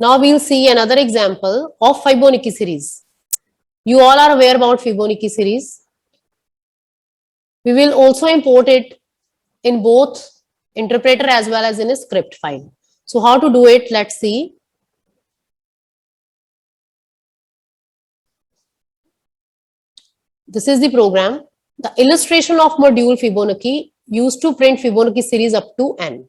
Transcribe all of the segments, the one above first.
Now we'll see another example of Fibonacci series. You all are aware about Fibonacci series. We will also import it in both interpreter as well as in a script file. So how to do it? Let's see. This is the program. The illustration of module Fibonacci used to print Fibonacci series up to n.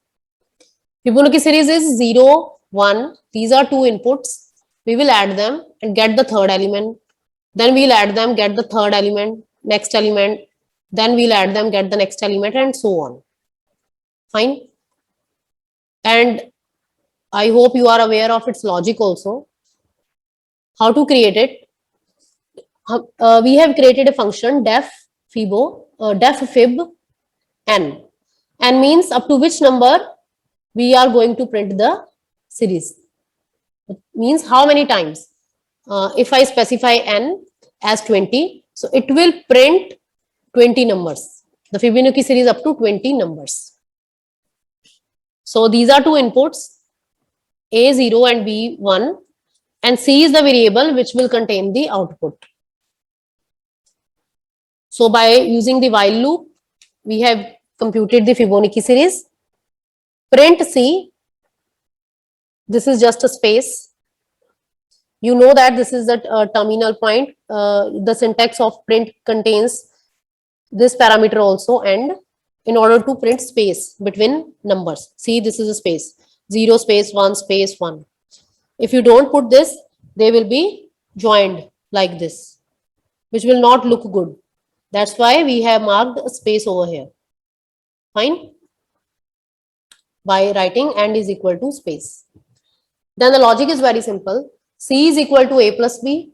Fibonacci series is 0, 1. These are two inputs. We will add them and get the third element. Then we'll add them, get the third element, next element. Then we'll add them, get the next element, and so on. Fine. And I hope you are aware of its logic also. How to create it? We have created a function def fib n. N means up to which number we are going to print the series. It means how many times. If I specify n as 20, so it will print 20 numbers. The Fibonacci series up to 20 numbers. So these are two inputs, A0 and B1, and C is the variable which will contain the output. So by using the while loop, we have computed the Fibonacci series. Print C, this is just a space. You know that this is the terminal point. The syntax of print contains this parameter also, and in order to print space between numbers. See, this is a space, 0 space 1 space 1. If you don't put this, they will be joined like this, which will not look good. That's why we have marked a space over here. Fine. By writing and is equal to space. Then the logic is very simple. C is equal to A plus B.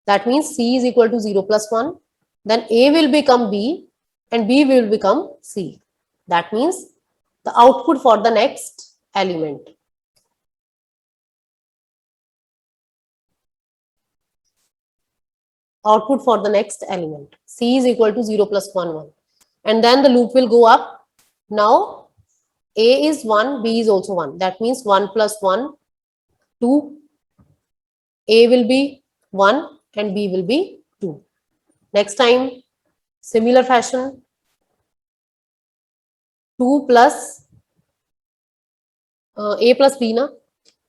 That means C is equal to 0 plus 1. Then A will become B and B will become C. That means the output for the next element. Output for the next element. C is equal to 0 plus 1, 1. And then the loop will go up. Now A is 1, B is also 1. That means 1 plus 1, 2. A will be 1 and B will be 2. Next time, similar fashion, 2 plus A plus B, na?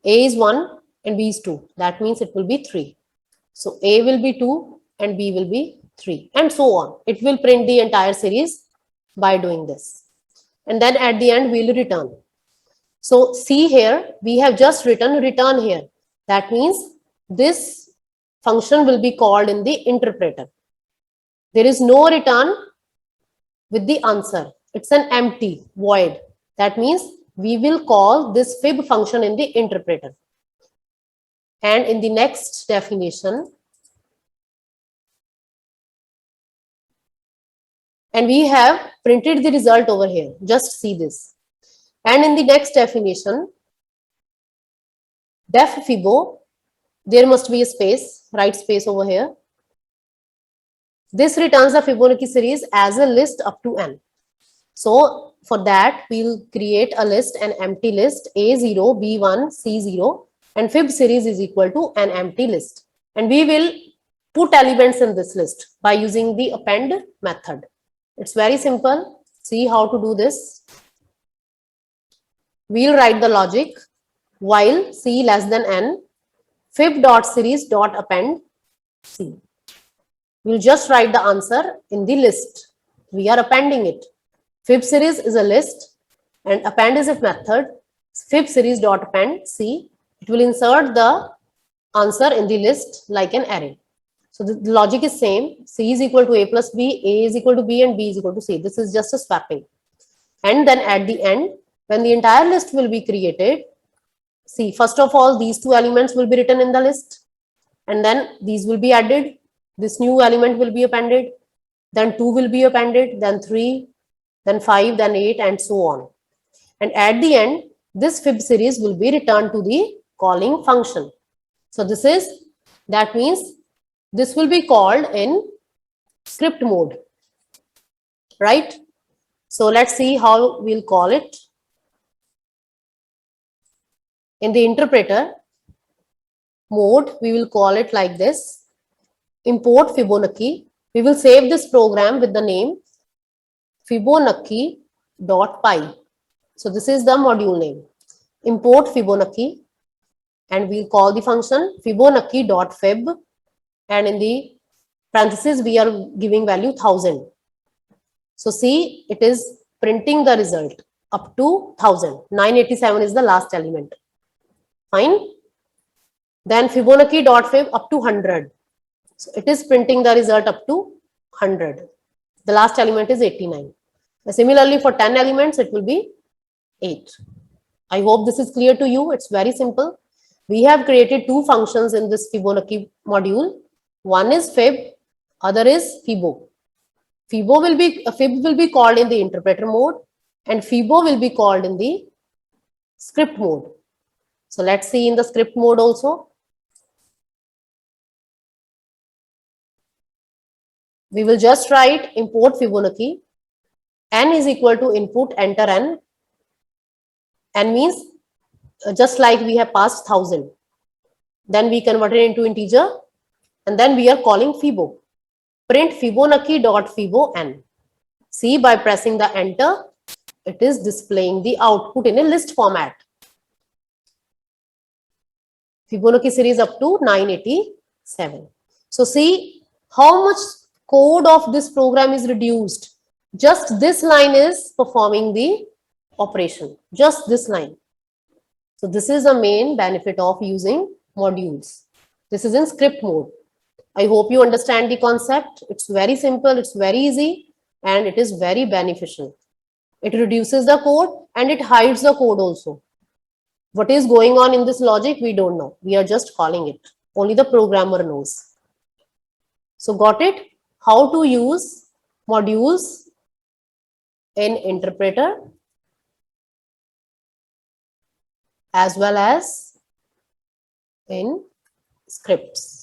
A is 1 and B is 2. That means it will be 3. So A will be 2 and B will be 3, and so on. It will print the entire series by doing this. And then at the end, we will return. So see here, we have just written return here. That means this function will be called in the interpreter. There is no return with the answer. It's an empty void. That means we will call this fib function in the interpreter. And in the next definition, and we have printed the result over here. Just see this. And in the next definition, def fibo, there must be a space, right space over here. This returns the Fibonacci series as a list up to n. So for that, we'll create a list, an empty list, A0, B1, C0, and fib series is equal to an empty list. And we will put elements in this list by using the append method. It's very simple. See how to do this. We'll write the logic while C less than n, fib.series.append C. We'll just write the answer in the list. We are appending it. Fib series is a list and append is a method. Fib series.append C. It will insert the answer in the list like an array. So the logic is same. C is equal to A plus B, A is equal to B, and B is equal to C. This is just a swapping. And then at the end, when the entire list will be created, see, first of all, these two elements will be written in the list. And then these will be added. This new element will be appended. Then 2 will be appended. Then 3, then 5, then 8, and so on. And at the end, this fib series will be returned to the calling function. So this is, that means this will be called in script mode, right? So let's see how we'll call it. In the interpreter mode, we will call it like this: import Fibonacci. We will save this program with the name Fibonacci.py. So this is the module name. Import Fibonacci, and we'll call the function Fibonacci.fib, and in the parentheses we are giving value 1000. So see, it is printing the result up to 1000. 987 is the last element. Fine. Then Fibonacci.fib up to 100. So it is printing the result up to 100. The last element is 89. Similarly, for 10 elements, it will be 8. I hope this is clear to you. It's very simple. We have created two functions in this Fibonacci module. One is fib, other is fibo. Fib will be called in the interpreter mode, and fibo will be called in the script mode. So let's see in the script mode also. We will just write import Fibonacci. N is equal to input, enter n. N means just like we have passed 1000. Then we convert it into integer, and then we are calling fibo. Print Fibonacci.fibo n. See, by pressing the enter, it is displaying the output in a list format. Fibonacci series up to 987. So see how much code of this program is reduced. Just this line is performing the operation. Just this line. So this is the main benefit of using modules. This is in script mode. I hope you understand the concept. It's very simple, it's very easy, and it is very beneficial. It reduces the code and it hides the code also. What is going on in this logic, we don't know. We are just calling it. Only the programmer knows. So got it? How to use modules in interpreter as well as in scripts.